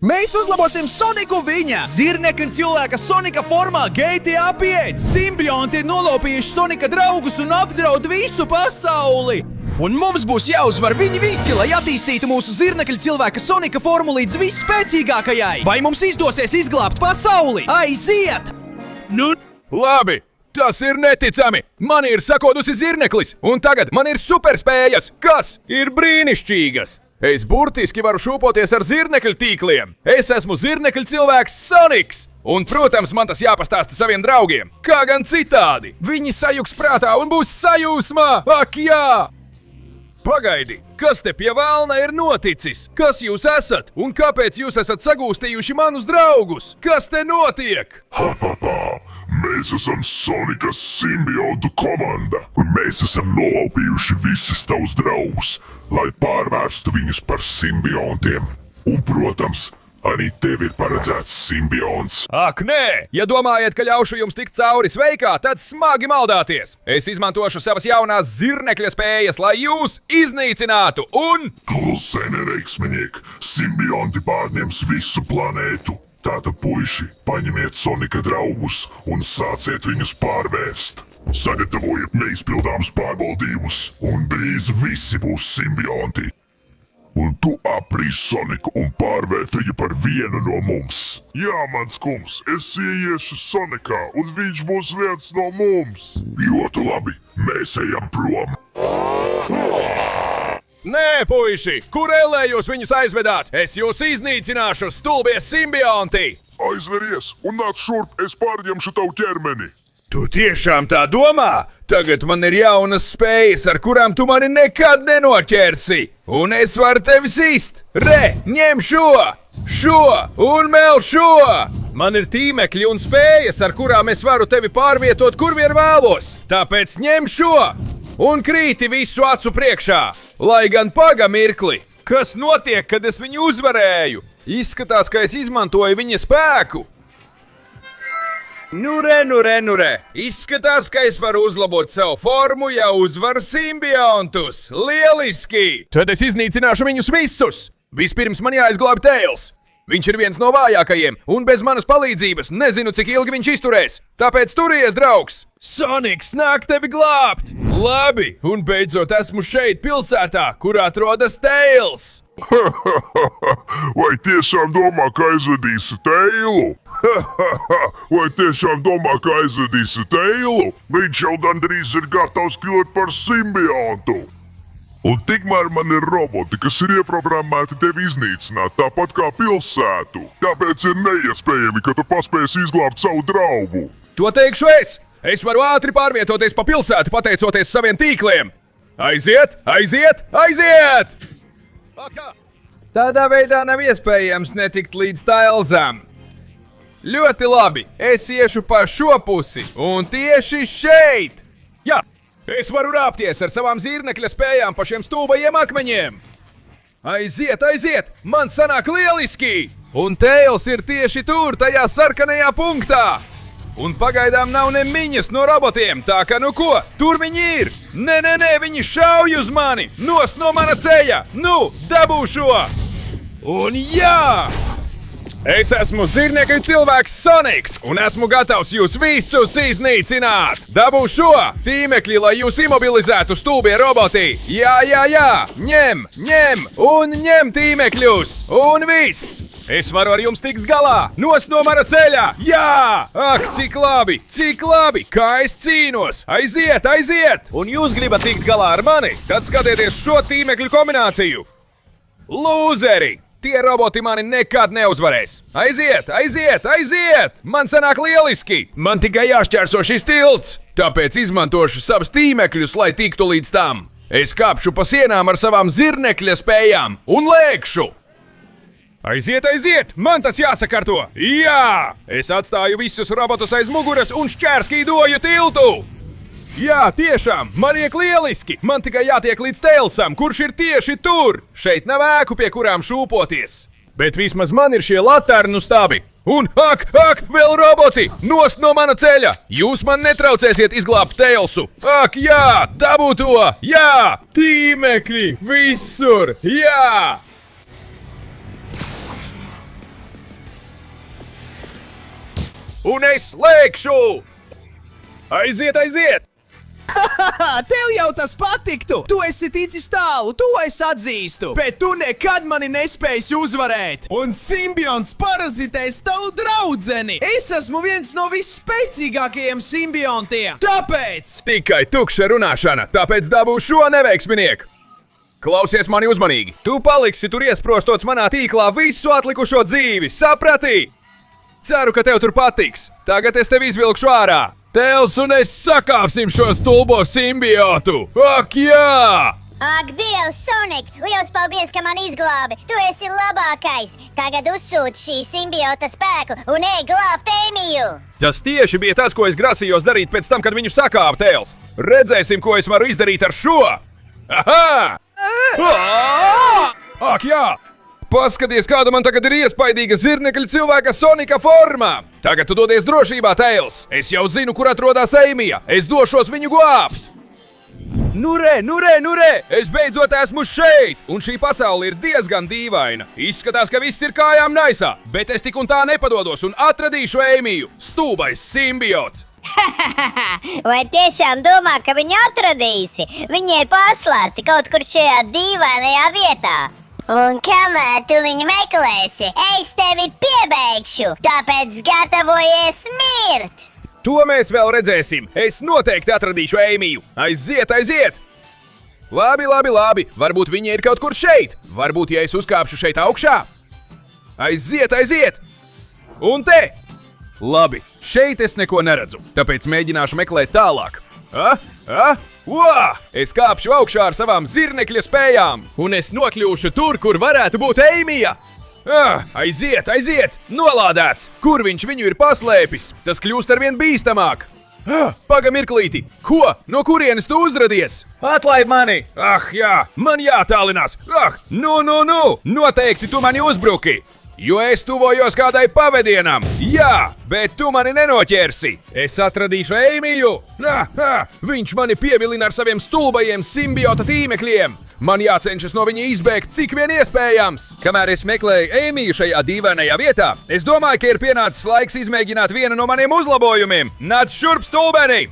Mēs uzlabosim Soniku viņa! Zirneka un cilvēka Sonika formā GTA 5! Simbionti ir nolaupījuši Sonika draugus un apdraud visu pasauli! Un mums būs jāuzvar viņi visi, lai attīstītu mūsu zirnekļa cilvēka Sonika formu līdz visspēcīgākajai! Vai mums izdosies izglābt pasauli? Aiziet! Nu, labi! Tas ir neticami! Man ir sakodusi zirneklis, un tagad man ir superspējas, kas ir brīnišķīgas! Es burtiski varu šūpoties ar zirnekļu tīkliem! Es esmu zirnekļu cilvēks Soniks! Un, protams, man tas jāpastāsta saviem draugiem! Kā gan citādi? Viņi sajuks prātā un būs sajūsmā! Ak, jā! Pagaidi! Kas te pie velna ir noticis? Kas jūs esat? Un kāpēc jūs esat sagūstījuši manus draugus? Kas te notiek? Mēs esam Sonika simbiontu komanda, un mēs esam nolaupījuši visus tavus draugus, lai pārvērstu viņus par simbiontiem. Un, protams, arī tev ir paredzēts simbionts. Ak, nē! Ja domājat, ka ļaušu jums tikt cauri sveikā, tad smagi maldāties! Es izmantošu savas jaunās zirnekļa spējas, lai jūs iznīcinātu un... Klusē, neveiksminiek! Simbionti pārņems visu planētu! Tātad, puiši, paņemiet Sonika draugus un sāciet viņus pārvērst. Sagatavojiet neizpildāmus pārbaudījumus, un drīz visi būs simbionti. Un tu aprīs Soniku un pārvērt viņu par vienu no mums. Jā, mans kungs, es ieiešu Sonikā, un viņš būs viens no mums. Ļoti labi, mēs ejam prom. Nē, puiši! Kur ellē jūs viņus aizvedāt? Es jūs iznīcināšu, stulbie simbionti! Aizveries un nāc šurp, es pārņemšu tavu ķermeni. Tu tiešām tā domā? Tagad man ir jaunas spējas, ar kurām tu mani nekad nenoķersi! Un es varu tevi sist! Re, ņem šo! Šo! Un vēl šo! Man ir tīmekļi un spējas, ar kurām es varu tevi pārvietot, kur vien vēlos! Tāpēc ņem šo! Un krīti visu acu priekšā! Lai gan paga mirkli! Kas notiek, kad es viņu uzvarēju? Izskatās, ka es izmantoju viņa spēku! Nu re! Izskatās, ka es varu uzlabot savu formu, ja uzvaru simbiontus! Lieliski! Tad es iznīcināšu viņus visus! Vispirms man jāizglāb Tails! Viņš ir viens no vājākajiem, un bez manas palīdzības nezinu, cik ilgi viņš izturēs. Tāpēc turies, draugs! Soniks nāk tevi glābt! Labi, un beidzot esmu šeit pilsētā, kur atrodas Tails! Vai tiešām domā, ka aizvedīsi Tailu? Vai tiešām domā, ka aizvedīsi Tailu? Viņš jau gandrīz ir gatavs kļūt par simbiontu. Un tikmēr man ir roboti, kas ir ieprogrammēti tevi iznīcināt, tāpat kā pilsētu. Tāpēc ir neiespējami, ka tu paspēsi izglābt savu draugu. To teikšu es! Es varu ātri pārvietoties pa pilsētu, pateicoties saviem tīkliem! Aiziet! Aiziet! Aiziet! Tādā veidā nav iespējams netikt līdz Tailsam. Ļoti labi, es iešu pa šo pusi, un tieši šeit! Jā! Es varu rāpties ar savām zirnekļa spējām pa šiem stulbajiem akmeņiem! Aiziet, aiziet! Man sanāk lieliski! Un Tails ir tieši tur, tajā sarkanajā punktā! Un pagaidām nav ne miņas no robotiem, tā ka nu ko, tur viņi ir! Nē, viņi šauj uz mani! Nost no mana ceļa! Nu, dabū šo! Un jā! Es esmu zirnekļu cilvēks Soniks, un esmu gatavs jūs visus iznīcināt! Dabū šo tīmekļi, lai jūs imobilizētu, stulbie roboti! Jā! Ņem tīmekļus! Un viss! Es varu ar jums tikt galā! Nost no mana ceļa! Jā! Ak, cik labi! Kā es cīnos! Aiziet! Un jūs gribat tikt galā ar mani? Tad skatieties šo tīmekļu kombināciju! Lūzeri! Tie roboti mani nekad neuzvarēs! Aiziet! Man sanāk lieliski! Man tikai jāšķērso šis tilts! Tāpēc izmantošu savus tīmekļus, lai tiktu līdz tam! Es kāpšu pa sienām ar savām zirnekļa spējām un lēkšu! Aiziet! Man tas jāsakārto! Jā! Es atstāju visus robotus aiz muguras un šķērskīdoju tiltu! Jā, tiešām! Man iek lieliski! Man tikai jātiek līdz Tailsam, kurš ir tieši tur! Šeit nav ēku, pie kurām šūpoties! Bet vismaz man ir šie laternu stabi! Un, ak, vēl roboti! Nost no mana ceļa! Jūs man netraucēsiet izglābt Tailsu! Ak, jā! Dabū to! Jā! Tīmekļi! Visur! Jā! un es slēgšu! Aiziet, aiziet! Tev jau tas patiktu! Tu esi ticis tālu, to es atzīstu! Bet tu nekad mani nespēsi uzvarēt! Un simbionts parazitēs tavu draudzeni! Es esmu viens no visspēcīgākajiem simbiontiem! Tāpēc! Tikai tukša runāšana, tāpēc dabūšu šo neveiksminieku! Klausies mani uzmanīgi! Tu paliksi tur iesprostots manā tīklā visu atlikušo dzīvi, saprati? Ceru, ka tev tur patiks! Tagad es tevi izvilkšu ārā! Tēls un es sakāpsim šo stulbo simbiotu! Ak, jā! Ak, Dievs, Sonic! Liels paldies, ka man izglābi! Tu esi labākais! Tagad uzsūti šī simbiota spēku un ej glābt Ēmiju! Tas tieši bija tas, ko es grasījos darīt pēc tam, kad viņu sakāpa Tēls! Redzēsim, ko es varu izdarīt ar šo! Aha! Ak, jā! Paskaties, kāda man tagad ir iespaidīga zirnekļa cilvēka Sonika forma! Tagad tu dodies drošībā, Tails! Es jau zinu, kur atrodas Ēmija! Es došos viņu glābt! Nu re! Es beidzot esmu šeit! Un šī pasaule ir diezgan dīvaina. Izskatās, ka viss ir kājām naisā, bet es tik un tā nepadodos un atradīšu Ēmiju! Stulbais simbiots! Vai tiešām domā, ka viņu atradīsi? Viņai paslēpti kaut kur šajā dīvainajā vietā. Un kamēr tu viņu meklēsi, es tevi piebeigšu, tāpēc gatavojies mirt! To mēs vēl redzēsim. Es noteikti atradīšu Ēmiju. Aiziet, aiziet! Labi. Varbūt viņa ir kaut kur šeit. Varbūt, ja es uzkāpšu šeit augšā. Aiziet! Un te! Labi, šeit es neko neredzu, tāpēc mēģināšu meklēt tālāk. Es kāpšu augšā ar savām zirnekļa spējām, un es nokļūšu tur, kur varētu būt Ēmija. Aiziet! Nolādēts! Kur viņš viņu ir paslēpis? Tas kļūst arvien bīstamāk. Paga mirklīti! Ko? No kurienes tu uzradies? Atlaid mani! Ah, jā! Man jātālinās! Nu! Noteikti tu mani uzbruki! Jo es tuvojos kādai pavadienam! Jā, bet tu mani nenoķersi! Es atradīšu Ēmiju! Viņš mani pievilina ar saviem stulbajiem simbiota tīmekļiem! Man jācenšas no viņa izbēgt cik vien iespējams! Kamēr es meklēju Ēmiju šajā dīvainajā vietā, es domāju, ka ir pienācis laiks izmēģināt vienu no maniem uzlabojumiem! Nāc šurp, stulbeni!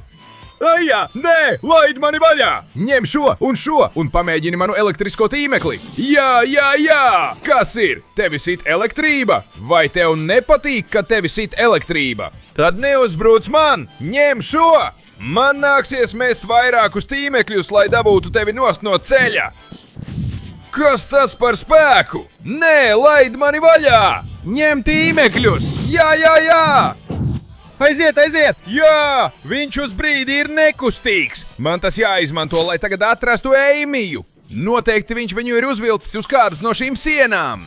Ajā, nē, laid mani vaļā! Ņem šo un pamēģini manu elektrisko tīmekli! Jā! Kas ir? Tevi sit elektrība? Vai tev nepatīk, ka tevi sit elektrība? Tad neuzbruc man! Ņem šo! Man nāksies mest vairākus tīmekļus, lai dabūtu tevi nost no ceļa! Kas tas par spēku? Nē, laid mani vaļā! Ņem tīmekļus! Jā! Aiziet! Jā! Viņš uz brīdi ir nekustīgs! Man tas jāizmanto, lai tagad atrastu Ēmiju! Noteikti viņš viņu ir uzvilcis uz kādas no šīm sienām!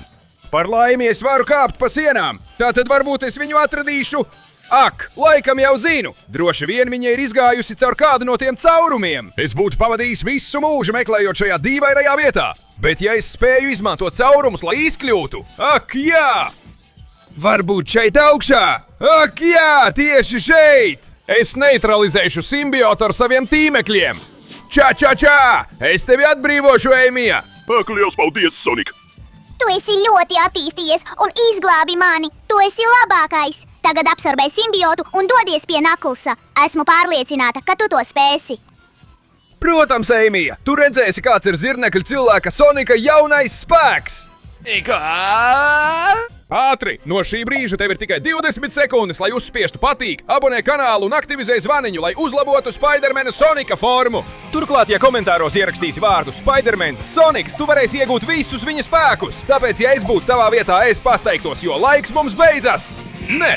Par laimi es varu kāpt pa sienām! Tātad varbūt es viņu atradīšu! Ak, laikam jau zinu! Droši vien viņa ir izgājusi caur kādu no tiem caurumiem! Es būtu pavadījis visu mūžu meklējot šajā dīvainajā vietā! Bet ja es spēju izmantot caurumus, lai izkļūtu... Ak, jā! Varbūt šeit augšā? Ak, jā, tieši šeit! Es neutralizēšu simbiotu ar saviem tīmekļiem! Čā! Es tevi atbrīvošu, Ēmija! Ak, liels paldies, Sonic! Tu esi ļoti attīstījies un izglābi mani! Tu esi labākais! Tagad absorbē simbiotu un dodies pie Naklsa! Esmu pārliecināta, ka tu to spēsi! Protams, Ēmija! Tu redzēsi, kāds ir zirnekļa cilvēka Sonika jaunais spēks! Ātri! No šī brīža tev ir tikai 20 sekundes, lai uzspiestu patīk, abonē kanālu un aktivizē zvaniņu, lai uzlabotu Spidermana Sonika formu. Turklāt, ja komentāros ierakstīsi vārdu Spidermans Soniks, tu varēsi iegūt visus viņa spēkus. Tāpēc, ja es būtu tavā vietā, es pasteiktos, jo laiks mums beidzas. Nē!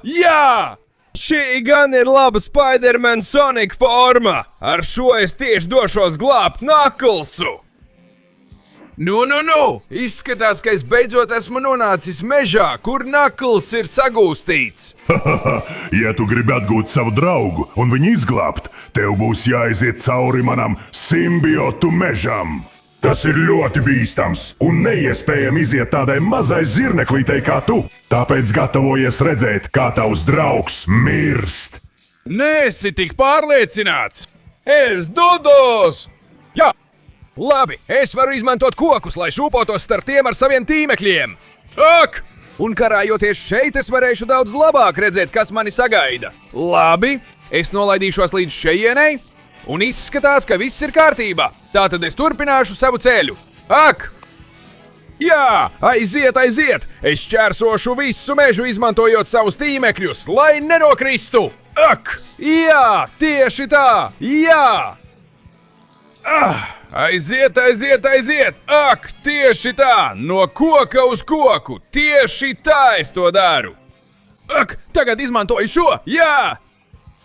Jā! Šī gan ir laba Spiderman Sonika forma. Ar šo es tieši došos glābt Naklsu. Nu! Izskatās, ka es beidzot esmu nonācis mežā, kur Nakls ir sagūstīts. Ja tu gribi atgūt savu draugu un viņu izglābt, tev būs jāiziet cauri manam simbiotu mežam. Tas ir ļoti bīstams un neiespējami iziet tādai mazai zirneklītei kā tu. Tāpēc gatavojies redzēt, kā tavs draugs mirst. Nesi tik pārliecināts! Es dodos! Jā! Labi, es varu izmantot kokus, lai šūpotos starp tiem ar saviem tīmekļiem. Ak! Un karājoties šeit, es varēšu daudz labāk redzēt, kas mani sagaida. Labi, es nolaidīšos līdz šejienei, un izskatās, ka viss ir kārtībā. Tātad es turpināšu savu ceļu. Ak! Jā, aiziet, aiziet! Es šķērsošu visu mežu, izmantojot savus tīmekļus, lai nenokristu! Ak! Jā, tieši tā! Jā! Aiziet, aiziet, aiziet! Ak, tieši tā! No koka uz koku! Tieši tā es to daru! Ak, tagad izmantoju šo! Jā!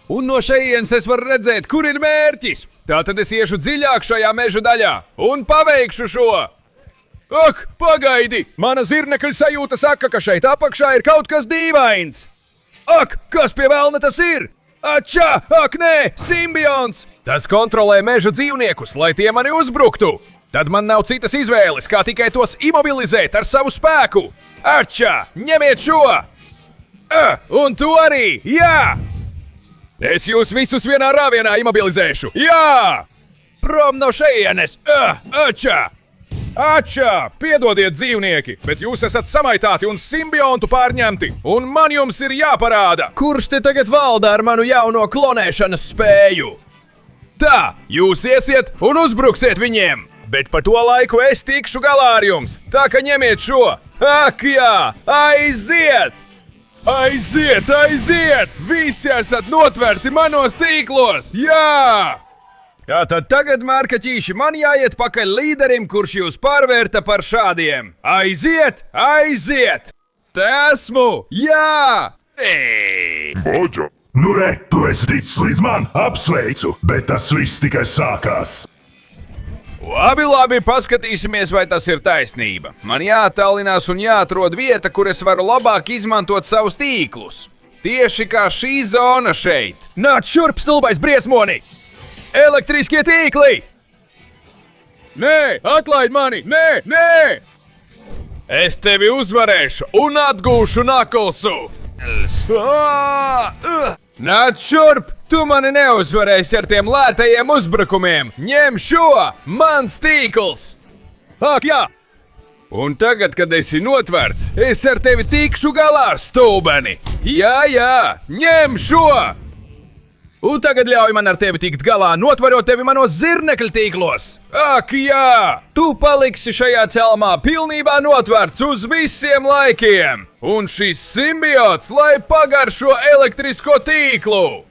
Un no šejienes es varu redzēt, kur ir mērķis! Tātad es iešu dziļāk šajā meža daļā un paveikšu šo! Ak, pagaidi! Mana zirnekļa sajūta saka, ka šeit apakšā ir kaut kas dīvains! Ak, kas pie velna tas ir? Ačā! Ak, nē! Simbionts! Tas kontrolē meža dzīvniekus, lai tie mani uzbruktu! Tad man nav citas izvēles, kā tikai tos imobilizēt ar savu spēku! Ačā! Ņemiet šo! Un tu arī! Jā! Es jūs visus vienā rāvienā imobilizēšu! Jā! Prom no šejienes! Ačā! Ačā! Piedodiet, dzīvnieki, bet jūs esat samaitāti un simbiontu pārņemti, un man jums ir jāparāda, kurš te tagad valda ar manu jauno klonēšanas spēju. Tā, jūs iesiet un uzbruksiet viņiem, bet pa to laiku es tikšu galā ar jums, tā ka ņemiet šo. Ak jā, aiziet! Aiziet, aiziet! Visi esat notverti manos tīklos! Jā! Tātad tagad, mārkaķīši, man jāiet pakaļ līderim, kurš jūs pārvērta par šādiem. Aiziet, aiziet! Te esmu! Jā! Boģa! Nu re, tu esi ticis līdz man, apsveicu, bet tas viss tikai sākās. Labi, labi, paskatīsimies, vai tas ir taisnība. Man jāattālinās un jāatrod vieta, kur es varu labāk izmantot savus tīklus. Tieši kā šī zona šeit. Nāc šurp, stulbais briesmoni! Elektriskie tīkli! Nē, atlaid mani! Nē, nē! Es tevi uzvarēšu un atgūšu Knucklesu! Nāc šurp! Tu mani neuzvarēsi ar tiem lētajiem uzbrukumiem! Ņem šo! Mans tīkls! Ak, jā! Un tagad, kad esi notverts, es ar tevi tikšu galā, stulbeni! Jā, jā! Ņem šo! Un tagad ļauj man ar tevi tikt galā, notverot tevi manos zirnekļa tīklos! Ak, jā! Tu paliksi šajā celmā pilnībā notverts uz visiem laikiem! Un šis simbiots, lai pagaršo elektrisko tīklu!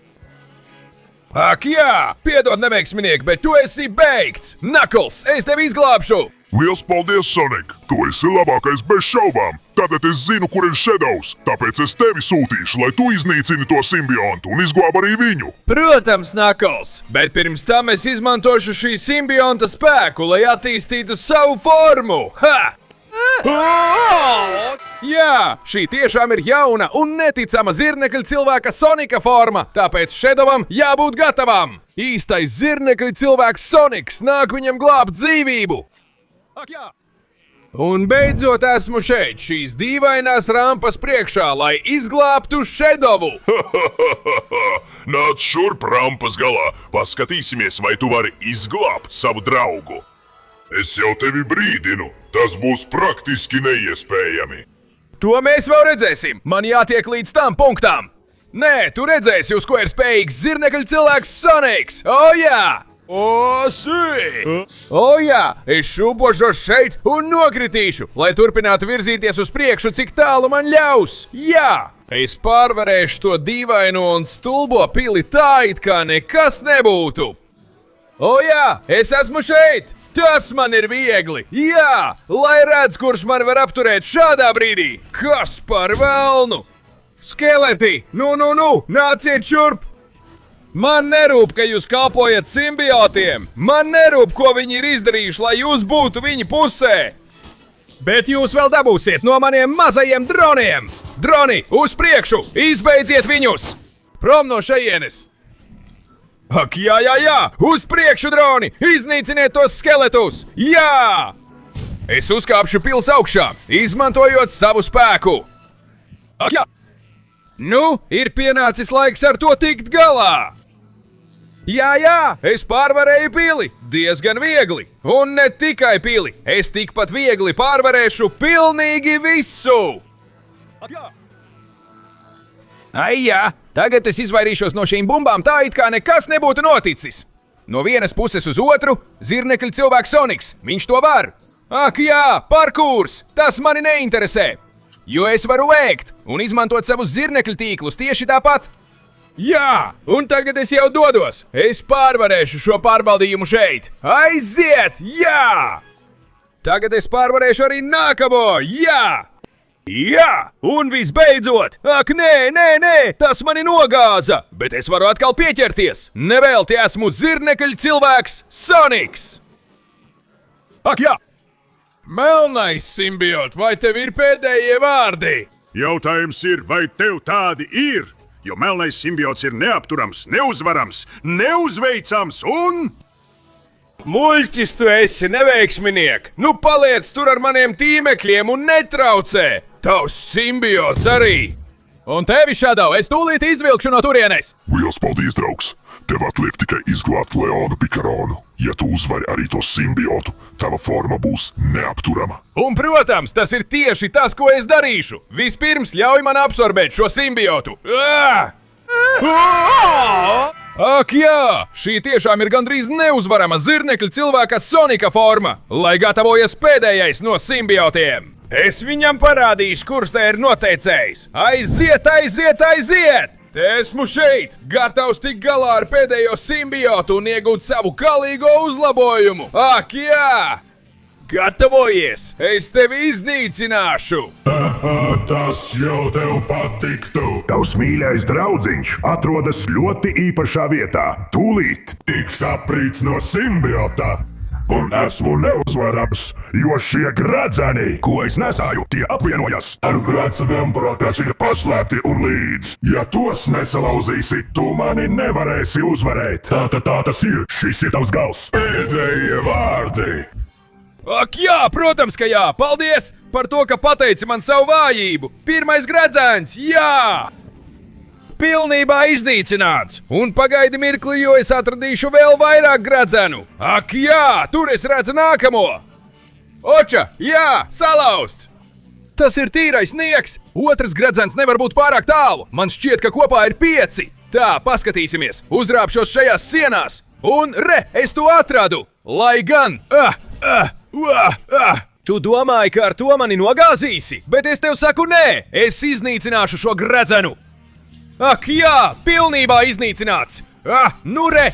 Ak, jā! Piedod, neveiksminieki, bet tu esi beigts! Knuckles, es tevi izglābšu! Liels paldies, Sonic! Tu esi labākais bez šaubām! Tātad es zinu, kur ir Shadows, tāpēc es tevi sūtīšu, lai tu iznīcini to simbiontu un izglāb arī viņu! Protams, Knuckles, bet pirms tam es izmantošu šī simbionta spēku, lai attīstītu savu formu! Ha! Jā, šī tiešām ir jauna un neticama zirnekļa cilvēka Sonika forma, tāpēc Shadowam jābūt gatavam! Īstais zirnekļa cilvēks Sonics nāk viņam glābt dzīvību! Ak, jā! Un beidzot esmu šeit, šīs dīvainās rampas priekšā, lai izglābtu Shadowu! Nāc šurp rampas galā, paskatīsimies, vai tu vari izglābt savu draugu! Es jau tevi brīdinu, tas būs praktiski neiespējami! To mēs vēl redzēsim! Man jātiek līdz tam punktām! Nē, tu redzēsi, uz ko ir spējīgs zirnekļa cilvēks Sonics! O jā! O, sī! O jā, es šūpošos šeit un nokritīšu, lai turpinātu virzīties uz priekšu, cik tālu man ļaus! Jā! Es pārvarēšu to dīvaino un stulbo pili tā, it kā nekas nebūtu! O jā, es esmu šeit! Tas man ir viegli! Jā! Lai redz, kurš man var apturēt šādā brīdī! Kas par velnu? Skeleti! Nu! Nāciet šurp! Man nerūp, ka jūs kalpojat simbiotiem! Man nerūp, ko viņi ir izdarījuši, lai jūs būtu viņa pusē! Bet jūs vēl dabūsiet no maniem mazajiem droniem! Droni, uz priekšu! Izbeidziet viņus! Prom no šejienes! Ak, jā! Uz priekšu, droni! Iznīciniet tos skeletus! Jā! Es uzkāpšu pils augšā, izmantojot savu spēku! Ak, jā! Nu, ir pienācis laiks ar to tikt galā! Jā, es pārvarēju pili, diezgan viegli, un ne tikai pili, es tikpat viegli pārvarēšu pilnīgi visu! Ai jā, tagad es izvairīšos no šīm bumbām tā, it kā nekas nebūtu noticis. No vienas puses uz otru - zirnekļa cilvēks Soniks, viņš to var. Ak jā, parkūrs, tas mani neinteresē, jo es varu ēkt un izmantot savus zirnekļa tīklus tieši tāpat. Jā, un tagad es jau dodos. Es pārvarēšu šo pārbaudījumu šeit. Aiziet, jā! Tagad es pārvarēšu arī nākamo, jā! Jā, un visbeidzot! Ak, nē, tas mani nogāza! Bet es varu atkal pieķerties! Nevelti esmu zirnekļa cilvēks Soniks! Ak, jā! Melnais simbiot, vai tev ir pēdējie vārdi? Jautājums ir, vai tev tādi ir? Jo melnais simbiots ir neapturams, neuzvarams, neuzveicams un... Muļķis tu esi, neveiksminiek! Nu paliec tur ar maniem tīmekļiem un netraucē! Tavs simbiots arī! Un tevi, Shadow, es tūlīt izvilkšu no turienes! Liels paldies, draugs! Tev atliek tikai izglābt Leonu Pikaronu. Ja tu uzvari arī to simbiotu, tava forma būs neapturama. Un, protams, tas ir tieši tas, ko es darīšu! Vispirms ļauj man absorbēt šo simbiotu! Ak jā, šī tiešām ir gandrīz neuzvarama zirnekļa cilvēka Sonika forma, lai gatavojas pēdējais no simbiotiem! Es viņam parādīšu, kurš te ir noteicējis! Aiziet, aiziet, aiziet! Te esmu šeit, gatavs tikt galā ar pēdējo simbiotu un iegūt savu galīgo uzlabojumu! Ak jā! Gatavojies! Es tevi iznīcināšu! Tas jau tev patiktu! Tavs mīļais draudziņš atrodas ļoti īpašā vietā. Tūlīt! Tiks aprīts no simbiota! Un esmu neuzvarams, jo šie gradzeni, ko es nesāju, tie apvienojas ar gradzeniem, kas ir paslēpti un līdz. Ja tos nesalauzīsi, tu mani nevarēsi uzvarēt. Tā tas ir. Šis ir tavs gals. Pēdējie vārdi. Ak jā, protams, ka jā! Paldies par to, ka pateici man savu vājību! Pirmais gradzens, jā! Pilnībā iznīcināts! Un pagaidi mirkli, jo es atradīšu vēl vairāk gradzenu! Ak jā, tur es redzu nākamo! Oča, jā, salauzts! Tas ir tīrais nieks! Otrs gradzens nevar būt pārāk tālu! Man šķiet, ka kopā ir 5! Tā, paskatīsimies! Uzrāpšos šajās sienās! Un re, es to atradu! Lai gan! Tu domāji, ka ar to mani nogāzīsi? Bet es tev saku nē! Es iznīcināšu šo gradzenu! Ak jā, pilnībā iznīcināts! Nu re!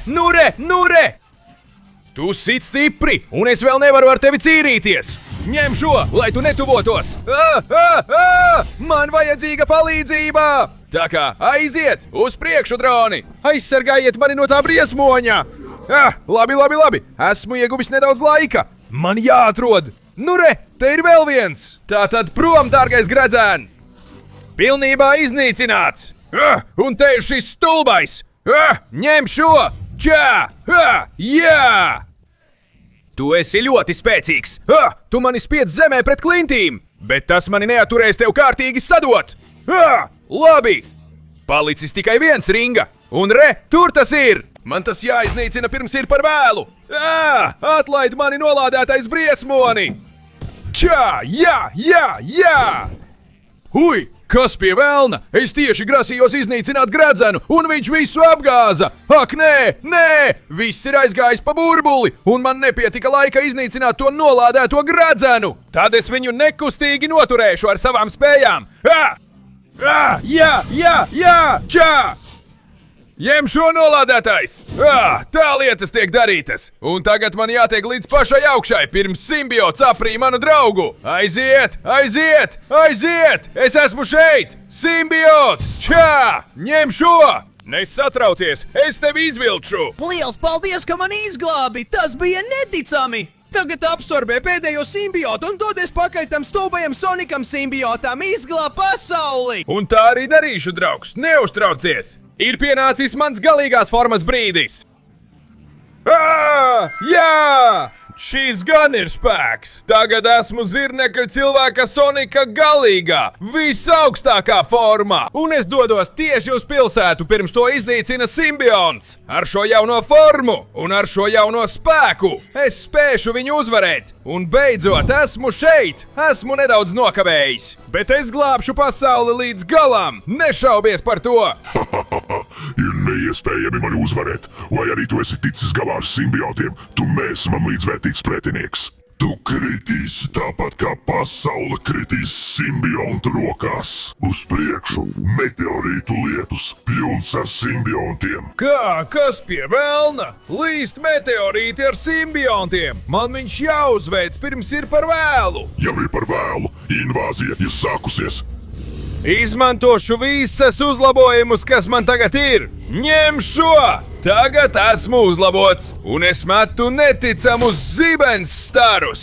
Tu sit stipri, un es vēl nevaru ar tevi cīrīties! Ņem šo, lai tu netuvotos! Man vajadzīga palīdzība! Tā kā aiziet, uz priekšu, droni! Aizsargājiet mani no tā briesmoņa! Labi! Esmu ieguvis nedaudz laika! Man jāatrod! Nu re, te ir vēl viens! Tātad prom, dārgais gradzēn! Pilnībā iznīcināts! Un te ir šis stulbais! Ņem šo! Čā! Jā! Tu esi ļoti spēcīgs! Tu mani spiedz zemē pret klintīm! Bet tas mani neaturēs tev kārtīgi sadot! Labi! Palicis tikai viens ringa! Un re, tur tas ir! Man tas jāiznīcina pirms ir par vēlu! Atlaid mani nolādētais briesmoni! Čā! Jā! Ui! Kas pie velna? Es tieši grasījos iznīcināt gradzenu, un viņš visu apgāza! Ak, nē! Viss ir aizgājis pa burbuli, un man nepietika laika iznīcināt to nolādēto gradzenu! Tad es viņu nekustīgi noturēšu ar savām spējām! Jā! Čā! Ņem šo nolādētais! Tā lietas tiek darītas! Un tagad man jātiek līdz pašai augšai, pirms simbiots aprī manu draugu! Aiziet! Es esmu šeit! Simbiots! Čā! Ņem šo! Nesatraucies! Es tevi izvilkšu! Liels paldies, ka mani izglābi! Tas bija neticami! Tagad absorbē pēdējo simbiotu un dodies pakaļ tam stulbajam Sonikam simbiotam! Izglāb pasauli! Un tā arī darīšu, draugs! Neuztraucies! Ir pienācis mans galīgās formas brīdis! Jā! Šīs gan ir spēks! Tagad esmu zirnekļa cilvēka Sonika galīgā, visaugstākā formā! Un es dodos tieši uz pilsētu, pirms to iznīcina simbionts! Ar šo jauno formu un ar šo jauno spēku es spēšu viņu uzvarēt! Un beidzot, esmu šeit! Esmu nedaudz nokavējis! Bet es glābšu pasauli līdz galam! Nešaubies par to! Ir neiespējami mani uzvarēt, vai arī tu esi ticis galā ar simbiontiem, tu mēs man līdzvērtīgs pretinieks. Tu kritīsi tāpat kā pasaule kritīs simbiontu rokās. Uz priekšu meteorītu lietus pilns ar simbiontiem. Kā? Kas pie velna? Līst meteorīti ar simbiontiem! Man viņš jāuzveic, pirms ir par vēlu! Jau ir par vēlu, invāzija ir sākusies. Izmantošu visas uzlabojumus, kas man tagad ir! Ņem šo! Tagad esmu uzlabots, un es metu neticamus zibens starus!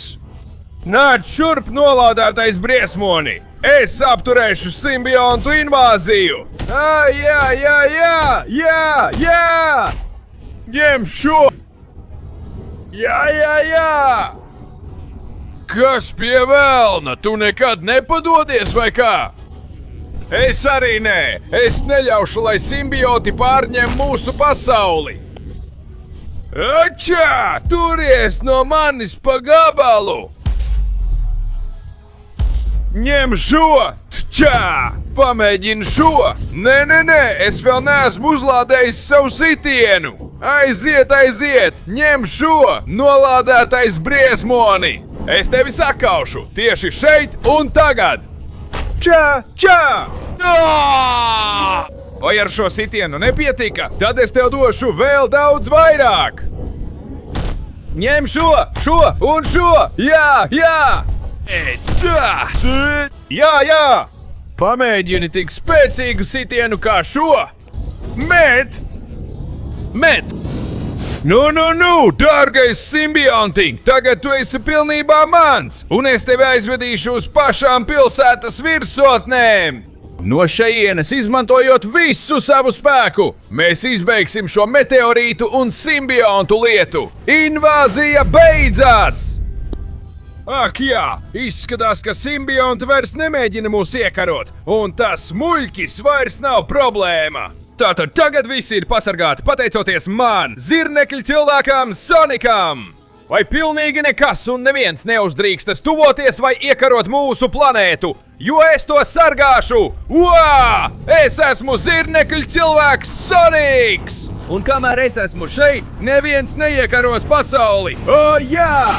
Nāc šurp, nolādētais briesmoni! Es apturēšu simbiontu invāziju! Jā! Ņem šo! Jā! Kas pie velna? Tu nekad nepadodies vai kā? Es arī nē! Es neļaušu, lai simbioti pārņem mūsu pasauli! Ačā! Turies no manis pa gabalu! Ņem šo! Tčā! Pamēģini šo! Nē! Es vēl neesmu uzlādējis savu sitienu! Aiziet! Ņem šo! Nolādētais briesmoni! Es tevi sakaušu! Tieši šeit un tagad! Čā! Vai ar šo sitienu nepietika? Tad es tev došu vēl daudz vairāk! Ņem šo un šo! Jā! Jā! Pamēģini tik spēcīgu sitienu kā šo! Met! Nu, dārgais simbionti! Tagad tu esi pilnībā mans! Un es tevi aizvedīšu uz pašām pilsētas virsotnēm! No šejienes izmantojot visu savu spēku, mēs izbeigsim šo meteorītu un simbiontu lietu! Invāzija beidzās! Ak jā, izskatās, ka simbionti vairs nemēģina mūs iekarot, un tas muļķis vairs nav problēma! Tātad tagad visi ir pasargāti pateicoties man, zirnekļa cilvēkam Sonikam! Vai pilnīgi nekas un neviens neuzdrīkstas tuvoties vai iekarot mūsu planētu, jo es to sargāšu! Es esmu zirnekļa cilvēks Soniks! Un kamēr es esmu šeit, neviens neiekaros pasauli! Jā!